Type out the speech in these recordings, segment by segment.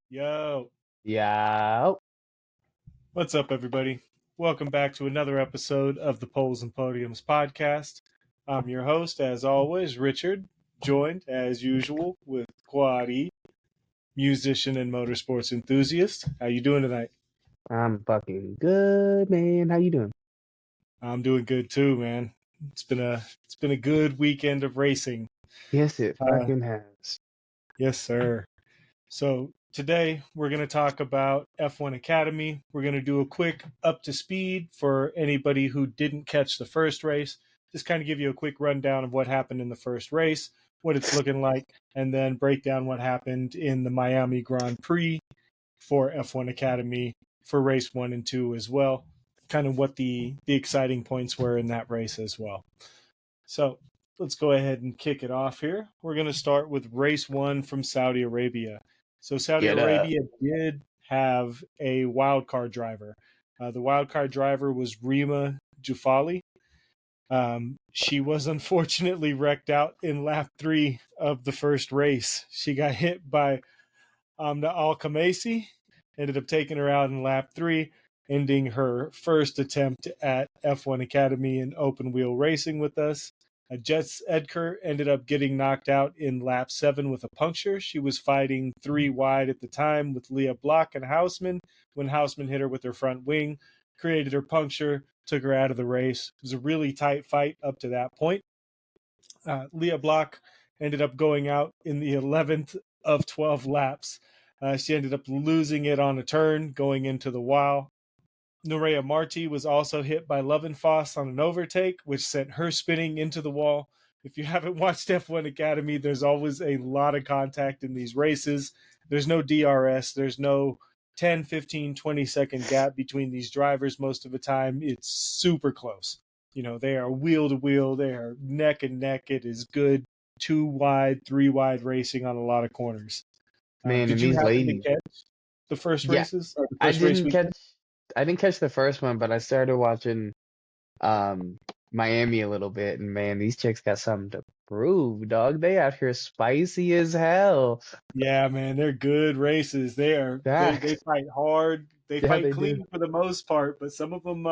Yo, Yeah. what's up, everybody? Welcome back to another episode of the Poles and Podiums podcast. I'm your host, as always, Richard, joined, as usual, with Quad E, musician and motorsports enthusiast. How you doing tonight? I'm fucking good, man. How you doing? I'm doing good too, man. It's been a good weekend of racing. Yes, it Uh, fucking has. yes, sir. So today we're going to talk about F1 Academy. We're going to do a quick up to speed for anybody who didn't catch the first race. Just kind of give you a quick rundown of what happened in the first race, what it's looking like, and then break down what happened in the Miami Grand Prix for F1 Academy for race 1 and 2 as well. Kind of what the exciting points were in that race as well. So let's go ahead and kick it off here. We're going to start with race 1 from Saudi Arabia. So Saudi Get up. Arabia did have a wildcard driver. The wildcard driver was Rima Jufali. She was unfortunately wrecked out in lap 3 of the first race. She got hit by Amna Al Khamisi, ended up taking her out in lap 3, ending her first attempt at F1 Academy and open wheel racing with us. Jets Edker ended up getting knocked out in lap 7 with a puncture. She was fighting 3 wide at the time with Leah Block and Houseman. When Houseman hit her with her front wing, created her puncture, took her out of the race. It was a really tight fight up to that point. Leah Block ended up going out in the 11th of 12 laps. She ended up losing it on a turn going into the wall. Nurea Marti was also hit by Lovenfoss on an overtake, which sent her spinning into the wall. If you haven't watched F1 Academy, there's always a lot of contact in these races. There's no DRS. There's no 10, 15, 20-second gap between these drivers most of the time. It's super close. You know, they are wheel to wheel. They are neck and neck. It is good 2 wide, 3 wide racing on a lot of corners. Man, Did and you these happen to ladies. catch the first Yeah, races or the I first race didn't weekend? catch I didn't catch the first one, but I started watching um Miami a little bit, and man, these chicks got something to prove, dog. They out here spicy as hell. Yeah, man, they're good races. They Facts. fight hard. They Yeah, fight they do. clean for the most part, but some of them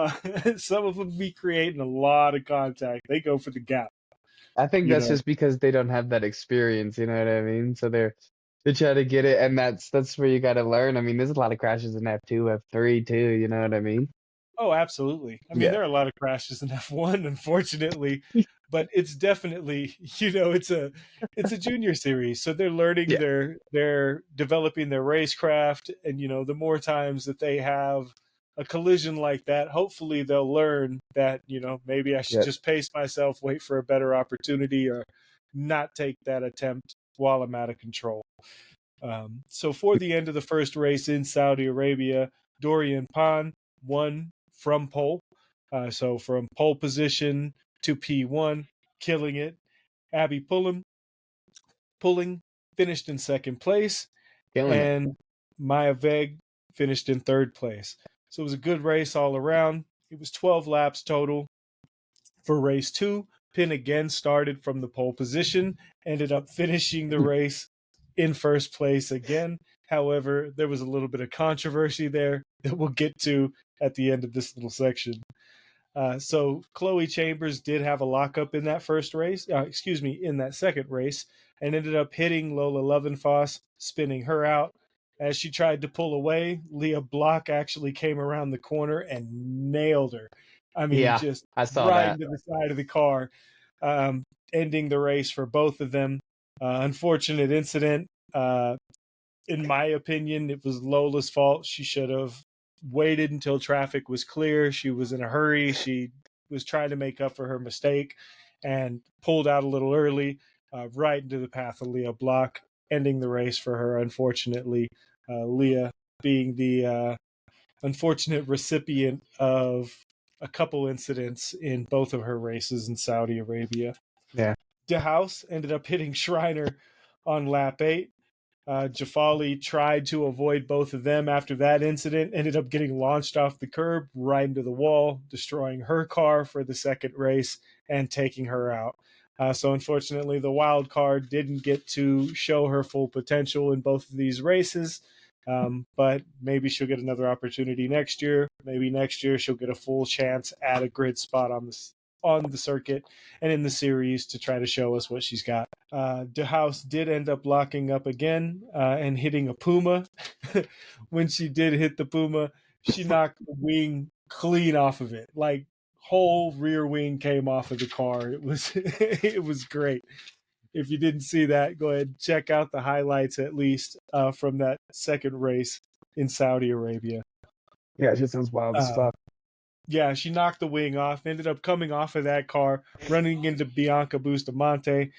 some of them be creating a lot of contact. They go for the gap, I think you that's know. just because they don't have that experience, you know what I mean? So they try to get it, and that's where you got to learn. I mean, there's a lot of crashes in F2, F3 too, you know what I mean? Oh, absolutely. I mean, Yeah. there are a lot of crashes in F1, unfortunately, but it's definitely, it's a junior series, so they're learning Yeah. they're developing their racecraft, and the more times that they have a collision like that, hopefully they'll learn that, maybe I should Yeah. just pace myself, wait for a better opportunity, or not take that attempt while I'm out of control. So for the end of the first race in Saudi Arabia, Dorian Pan won from pole. So from pole position to P1, killing it. Abby pulling finished in second place, Killing it. and Maya Veg finished in third place. So it was a good race all around. It was 12 laps total. For race 2, Pin again started from the pole position, ended up finishing the race in first place again. However, there was a little bit of controversy there that we'll get to at the end of this little section. So Chloe Chambers did have a lockup in that in that second race, and ended up hitting Lola Lovenfoss, spinning her out. As she tried to pull away, Leah Block actually came around the corner and nailed her. I mean, Yeah, just I saw right that. into the side of the car, ending the race for both of them. Unfortunate incident. In my opinion, it was Lola's fault. She should have waited until traffic was clear. She was in a hurry. She was trying to make up for her mistake and pulled out a little early, right into the path of Leah Block, ending the race for her, unfortunately. Leah being the unfortunate recipient of a couple incidents in both of her races in Saudi Arabia. Yeah. DeHouse ended up hitting Schreiner on lap 8. Jafali tried to avoid both of them after that incident, ended up getting launched off the curb right into the wall, destroying her car for the second race and taking her out. So unfortunately, the wild card didn't get to show her full potential in both of these races. But maybe she'll get another opportunity next year. Maybe next year she'll get a full chance at a grid spot on the circuit and in the series to try to show us what she's got. De House did end up locking up again and hitting a Puma. When she did hit the Puma, she knocked the wing clean off of it. Like, whole rear wing came off of the car. It was it was great. If you didn't see that, go ahead and check out the highlights at least from that second race in Saudi Arabia. Yeah, it just sounds wild as fuck. Yeah, she knocked the wing off, ended up coming off of that car, running into Bianca Bustamante.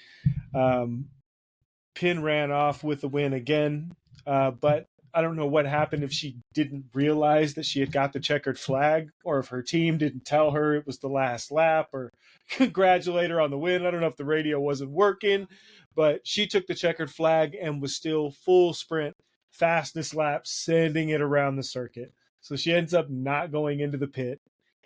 Pin ran off with the win again, but I don't know what happened if she didn't realize that she had got the checkered flag, or if her team didn't tell her it was the last lap or congratulate her on the win. I don't know if the radio wasn't working, but she took the checkered flag and was still full sprint, fastest lap, sending it around the circuit. So she ends up not going into the pit,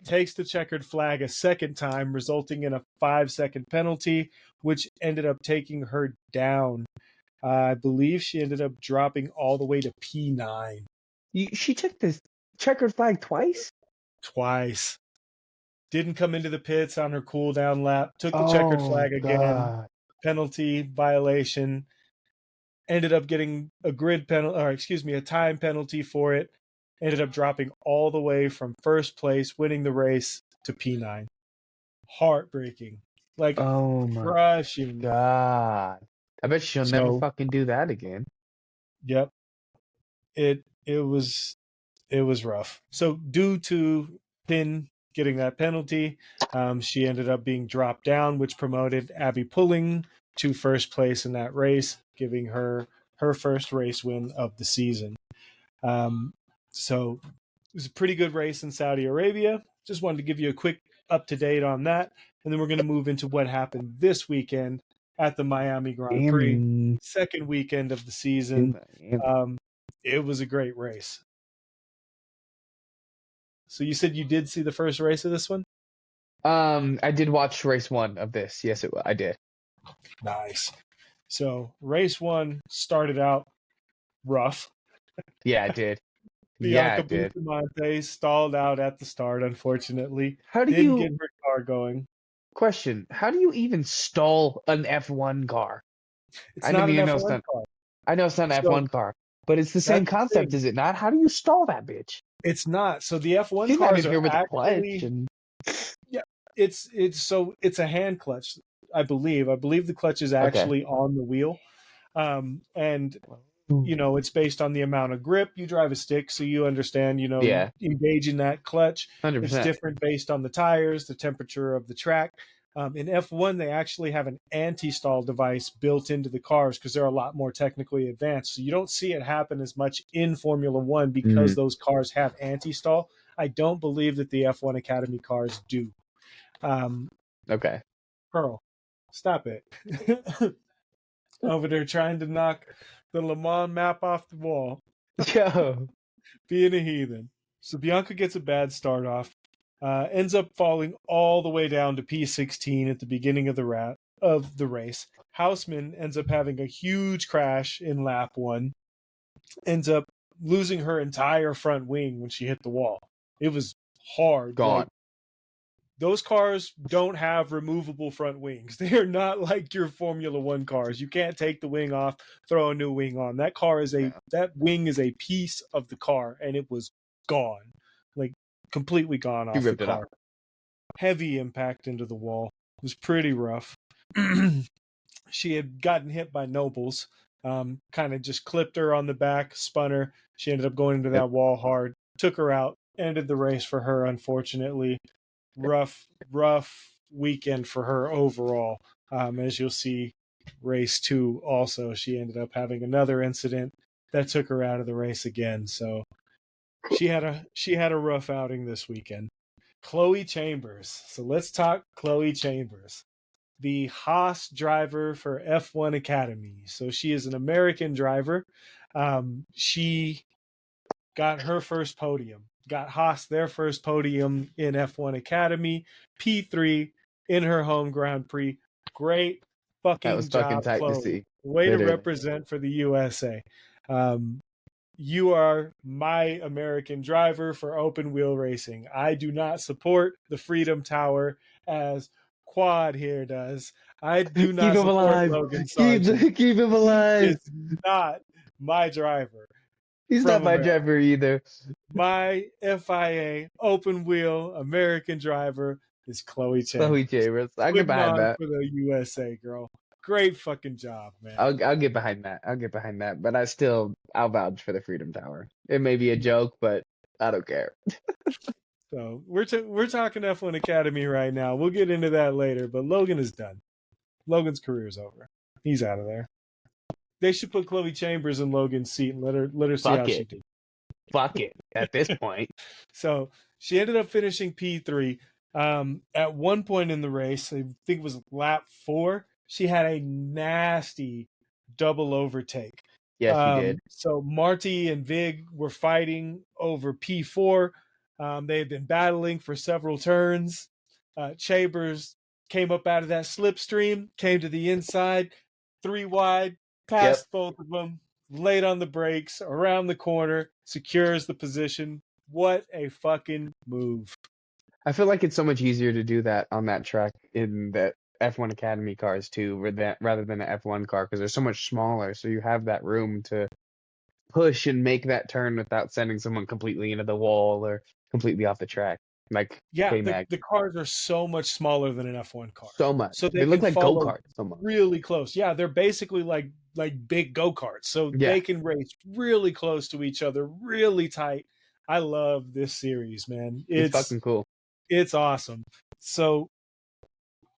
takes the checkered flag a second time, resulting in a 5-second penalty, which ended up taking her down. I believe she ended up dropping all the way to P9. She took this checkered flag twice? Twice. Didn't come into the pits on her cool down lap. Took the checkered flag again. God. Penalty, violation. Ended up getting a a time penalty for it. Ended up dropping all the way from first place, winning the race, to P9. Heartbreaking. Like, Oh my crushing. God. I bet she'll never fucking do that again. Yep. It was rough. So due to Pin getting that penalty, she ended up being dropped down, which promoted Abby Pulling to first place in that race, giving her first race win of the season. So it was a pretty good race in Saudi Arabia. Just wanted to give you a quick up-to-date on that. And then we're going to move into what happened this weekend at the Miami Grand Prix, second weekend of the season. It was a great race. So you said you did see the first race of this one? I did watch race 1 of this. Yes, I did. Nice. So race 1 started out rough. Yeah, it did. Bianca Bustamante stalled out at the start, unfortunately. How do Didn't you get her car going. Question: how do you even stall an F1 car? It's not an F1 car. I know it's not an F1 car, but it's the same concept, is it not? How do you stall that bitch? It's not. So the F1 cars are actually it's a hand clutch, I believe. I believe the clutch is actually on the wheel. And it's based on the amount of grip. You drive a stick, so you understand, engage in that clutch. 100%. It's different based on the tires, the temperature of the track. In F1, they actually have an anti-stall device built into the cars because they're a lot more technically advanced. So you don't see it happen as much in Formula One because those cars have anti-stall. I don't believe that the F1 Academy cars do. Okay. Pearl, stop it. Over there trying to knock the Le Mans map off the wall. Yo. Being a heathen. So Bianca gets a bad start off. Ends up falling all the way down to P16 at the beginning of the race. Houseman ends up having a huge crash in lap 1. Ends up losing her entire front wing when she hit the wall. It was hard. Gone. Those cars don't have removable front wings. They are not like your Formula One cars. You can't take the wing off, throw a new wing on. That wing is a piece of the car, and it was gone, like completely gone off the car. Heavy impact into the wall. It was pretty rough. She had gotten hit by Nobles, kind of just clipped her on the back, spun her. She ended up going into that wall hard, took her out, ended the race for her, unfortunately. Rough weekend for her overall. As you'll see, race 2 also, she ended up having another incident that took her out of the race again. So she had a rough outing this weekend. Chloe Chambers. So let's talk Chloe Chambers, the Haas driver for F1 Academy. So she is an American driver. She got her first podium. Got Haas their first podium in F1 Academy, P3 in her home Grand Prix. Great fucking job, tight Chloe. to see. Way to represent for the USA. you are my American driver for open wheel racing. I do not support the Freedom Tower as Quad here does. I do Keep not him support alive. Logan Sargent. Keep him He alive. is not my driver He's not from my America. driver either. My FIA open wheel American driver is Chloe Chloe Chambers. Chambers. I'll get Putting behind on that. for the USA, girl. Great fucking job, man. I'll get behind that. I'll get behind that. But I'll vouch for the Freedom Tower. It may be a joke, but I don't care. So we're talking F1 Academy right now. We'll get into that later, but Logan is done. Logan's career is over. He's out of there. They should put Chloe Chambers in Logan's seat and let her see how Fuck she it. did. Fuck it. At this point. So she ended up finishing P3. At one point in the race, I think it was lap 4, she had a nasty double overtake. Yes, she did. So Marty and Vig were fighting over P4. They had been battling for several turns. Chambers came up out of that slipstream, came to the inside, 3 wide, passed both of them, laid on the brakes, around the corner, secures the position. What a fucking move. I feel like it's so much easier to do that on that track in the F1 Academy cars too, rather than an F1 car, because they're so much smaller. So you have that room to push and make that turn without sending someone completely into the wall or completely off the track. Like K-Mag. The cars are so much smaller than an F1 car. So much. So They look can like follow go-karts so much. really close. Yeah, they're basically like big go-karts. So Yeah. they can race really close to each other, really tight. I love this series, man. It's fucking cool. It's awesome. So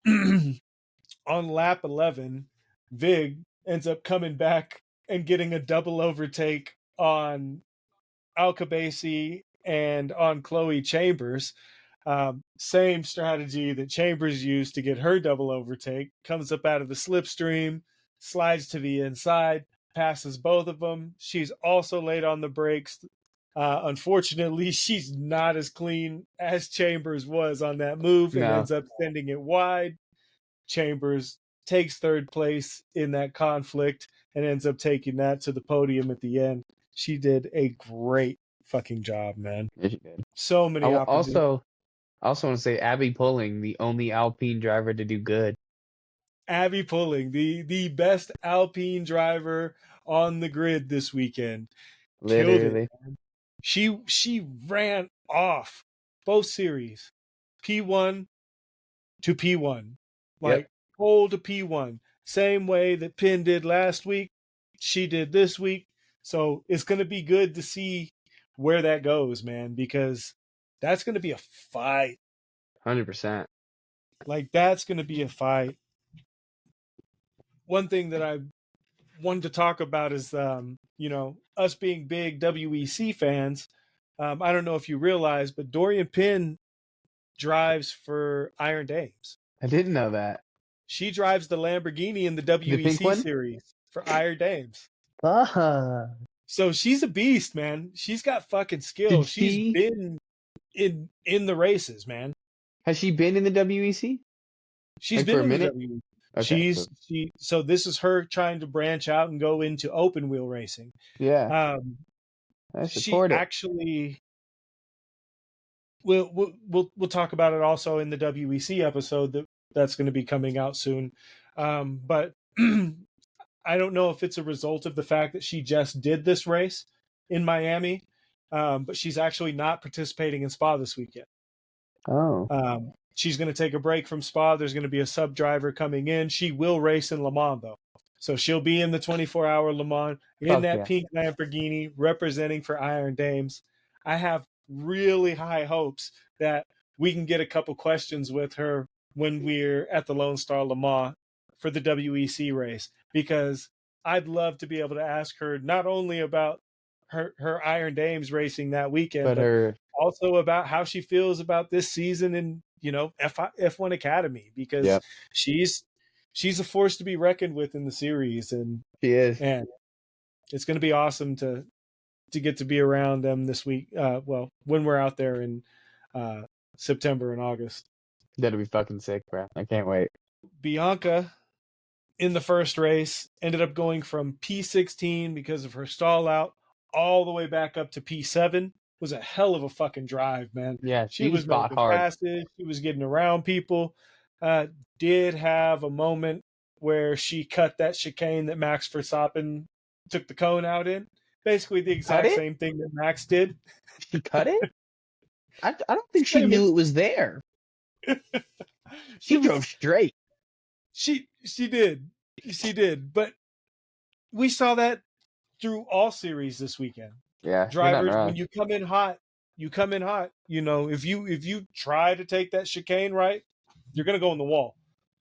on lap 11, Vig ends up coming back and getting a double overtake on Alcabasi and on Chloe Chambers. Same strategy that Chambers used to get her double overtake. Comes up out of the slipstream, slides to the inside, passes both of them. She's also late on the brakes. Unfortunately, she's not as clean as Chambers was on that move and ends up sending it wide. Chambers takes third place in that conflict and ends up taking that to the podium at the end. She did a great fucking job, man. Yeah, she did. So many opportunities. I also want to say Abby Pulling, the only Alpine driver to do good. Abby Pulling, the best Alpine driver on the grid this weekend. Literally. Killed it, man. She ran off both series, P1 to P1, like pole to P1, same way that Penn did last week. She did this week, so it's going to be good to see where that goes, man, because that's going to be a fight. 100%. Like that's going to be a fight. One thing that I wanted to talk about is, us being big WEC fans. I don't know if you realize, but Dorian Penn drives for Iron Dames. I didn't know that. She drives the Lamborghini in the WEC series for Iron Dames. So she's a beast, man. She's got fucking skill. She's been in the races, man. Has she been in the WEC? She's been in the WEC. Okay, so this is her trying to branch out and go into open wheel racing. Yeah. She actually we'll talk about it also in the WEC episode that's going to be coming out soon. But I don't know if it's a result of the fact that she just did this race in Miami, but she's actually not participating in Spa this weekend. Oh. She's going to take a break from Spa. There's going to be a sub driver coming in. She will race in Le Mans, though. So she'll be in the 24-hour Le Mans in that pink Lamborghini representing for Iron Dames. I have really high hopes that we can get a couple questions with her when we're at the Lone Star Le Mans for the WEC race, because I'd love to be able to ask her not only about her Iron Dames racing that weekend, but also about how she feels about this season in F1 Academy, because she's a force to be reckoned with in the series, and she is. And it's going to be awesome to get to be around them this week. When we're out there in September and August, that'll be fucking sick, bro. I can't wait. Bianca in the first race ended up going from P16 because of her stall out all the way back up to P7. Was a hell of a fucking drive, man. Yeah, She she was spot making hard. passes. She was getting around people. Did have a moment where she cut that chicane that Max Verstappen took the cone out in. Basically the Cut exact it? same thing that Max did. She cut it? I don't think she Same knew it was there. She it drove was straight. she did, but we saw that through all series this weekend. Yeah, you're not Drivers, when wrong. you come in hot, you come in hot. You know, if you try to take that chicane right, you're gonna go in the wall.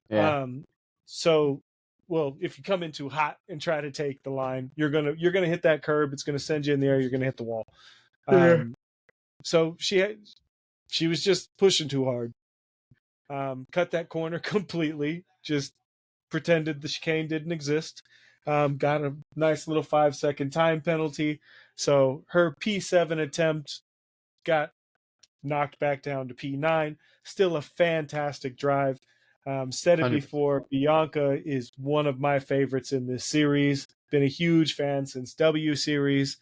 Yeah, Um, so, well, if you come in too hot and try to take the line, you're gonna hit that curb. It's gonna send you in the air. You're gonna hit the wall. yeah. So she was just pushing too hard. Cut that corner completely. Just pretended the chicane didn't exist. Got a nice little 5-second time penalty. So her P7 attempt got knocked back down to P9. Still a fantastic drive. Said it 100%. before, Bianca is one of my favorites in this series. Been a huge fan since W Series.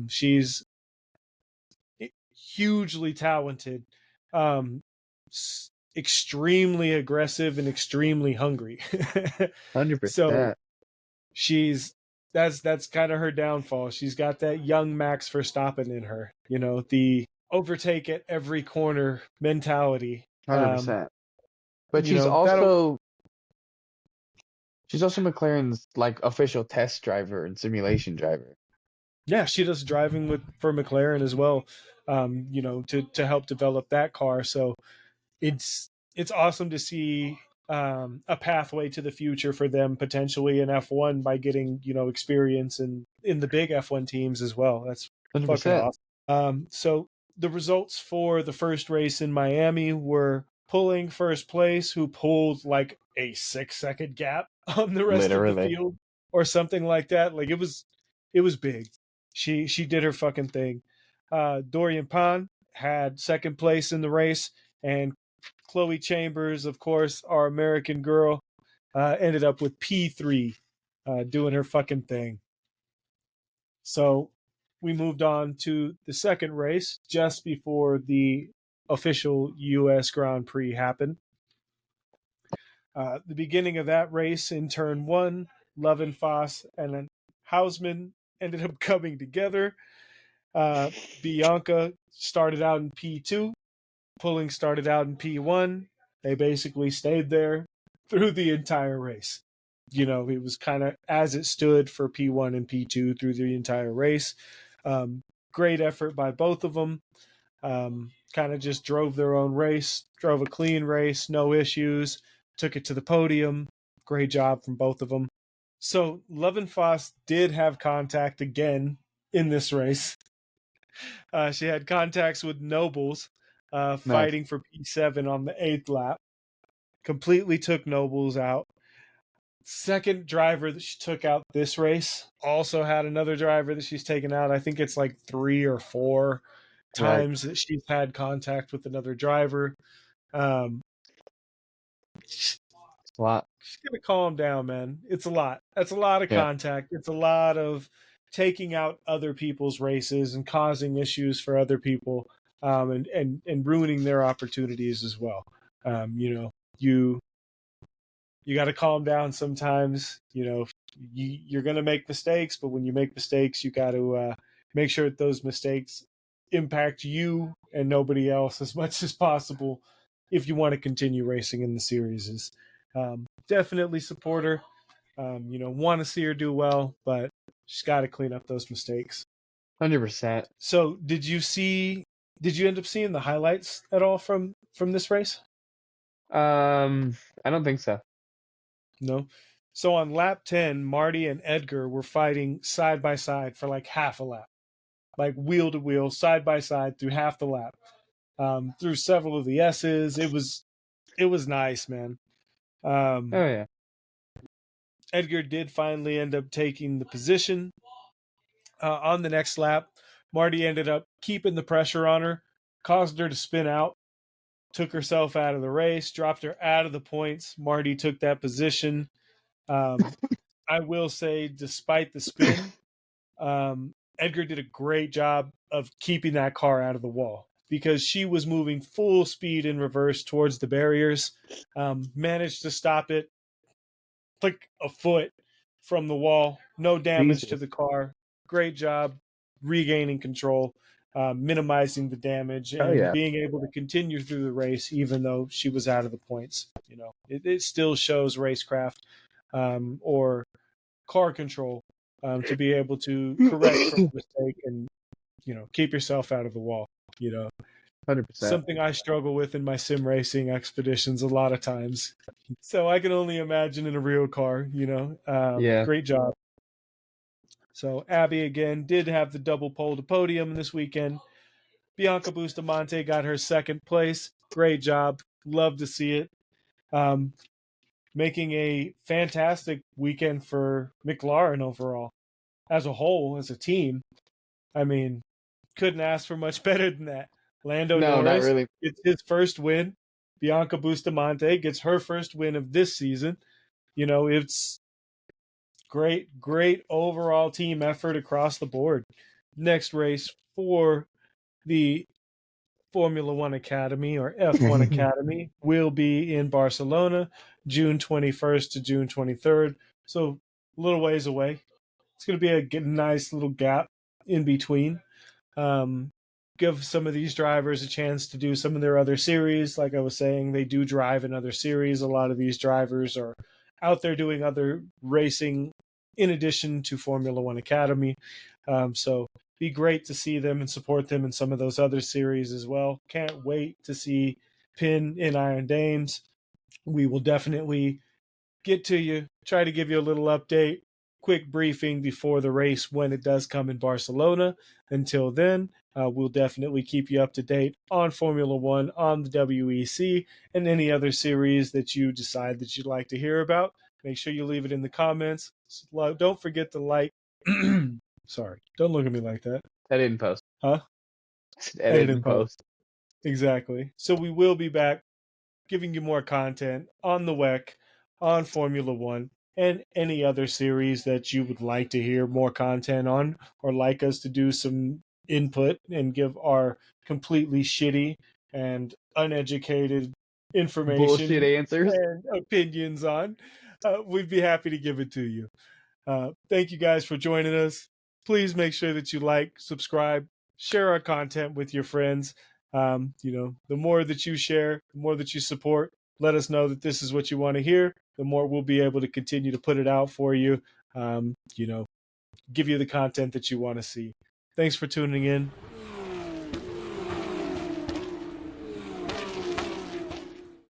She's hugely talented, um, extremely aggressive, and extremely hungry. So 100%. she's that's kind of her downfall. She's got that young Max Verstappen in her, you know, the overtake at every corner mentality. 100%. But You know, that'll she's also McLaren's like official test driver and simulation driver. yeah, she does driving for McLaren as well. You know, to help develop that car. So it's awesome to see a pathway to the future for them potentially in F1 by getting, you know, experience in the big F1 teams as well. That's fucking 100%. awesome. So the results for the first race in Miami were pulling first place, who pulled like a 6-second gap on the rest of the Literally. field or something like that. Like it was big. She did her fucking thing. Dorian Pan had second place in the race, and Chloe Chambers, of course, our American girl, ended up with P3, doing her fucking thing. So we moved on to the second race just before the official U.S. Grand Prix happened. The beginning of that race in turn one, Love and Foss and then Hausman ended up coming together. Bianca started out in P2. Pulling started out in P1. They basically stayed there through the entire race. You know, it was kind of as it stood for P1 and P2 through the entire race. Great effort by both of them. Kind of just drove their own race, drove a clean race, no issues, took it to the podium. Great job from both of them. So Love and Foss did have contact again in this race. She had contacts with Nobles, Nice. fighting for P7 on the 8th lap. Completely took Nobles out. Second driver that she took out this race also had another driver that she's taken out. I think it's like 3 or 4 times Yikes. that she's had contact with another driver. Um, It's a lot. She's gonna calm down, man. It's a lot. That's a lot of Yeah. contact. It's a lot of taking out other people's races and causing issues for other people, and ruining their opportunities as well. You know, you got to calm down sometimes. You know, you're gonna make mistakes, but when you make mistakes, you got to make sure that those mistakes impact you and nobody else as much as possible if you want to continue racing in the series. Definitely support her. You know, want to see her do well, but she's got to clean up those mistakes. 100%. So, did you end up seeing the highlights at all from this race? I don't think so. No. So on lap 10, Marty and Edgar were fighting side by side for like half a lap, like wheel to wheel, side by side through half the lap, through several of the S's. It was nice, man. Oh yeah. Edgar did finally end up taking the position on the next lap. Marty ended up keeping the pressure on her, caused her to spin out, took herself out of the race, dropped her out of the points. Marty took that position. I will say, despite the spin, Edgar did a great job of keeping that car out of the wall because she was moving full speed in reverse towards the barriers, managed to stop it like a foot from the wall, no damage to Jesus. the car. Great job regaining control, minimizing the damage, Oh and yeah. being able to continue through the race even though she was out of the points. It still shows racecraft, or car control, to be able to correct from a mistake and keep yourself out of the wall. You know, 100%. something I struggle with in my sim racing expeditions a lot of times. So I can only imagine in a real car. Yeah. Great job. So Abby again did have the double pole to podium this weekend. Bianca Bustamante got her second place. Great job. Love to see it. Um, Making a fantastic weekend for McLaren overall. As a whole, as a team, I mean, couldn't ask for much better than that. Lando No, not Norris really. gets his first win. Bianca Bustamante gets her first win of this season. It's great overall team effort across the board. Next race for the Formula One Academy or F1 Academy will be in Barcelona, June 21st to June 23rd. So a little ways away. It's going to be a nice little gap in between. Um, Give some of these drivers a chance to do some of their other series. Like I was saying, they do drive in other series. A lot of these drivers are out there doing other racing in addition to Formula One Academy. So be great to see them and support them in some of those other series as well. Can't wait to see Pin in Iron Dames. We will definitely get to you, try to give you a little update, quick briefing before the race when it does come in Barcelona. Until then, we'll definitely keep you up to date on Formula One, on the WEC, and any other series that you decide that you'd like to hear about. Make sure you leave it in the comments. Don't forget to like. Sorry, don't look at me like that. Edit and post. Huh? Edit Edit and and post. post. Exactly. So we will be back giving you more content on the WEC, on Formula One, and any other series that you would like to hear more content on, or like us to do some input and give our completely shitty and uneducated Bullshit information answers. and opinions on. We'd be happy to give it to you. Thank you guys for joining us. Please make sure that you like, subscribe, share our content with your friends. The more that you share, the more that you support, let us know that this is what you want to hear, the more we'll be able to continue to put it out for you, give you the content that you want to see. Thanks for tuning in.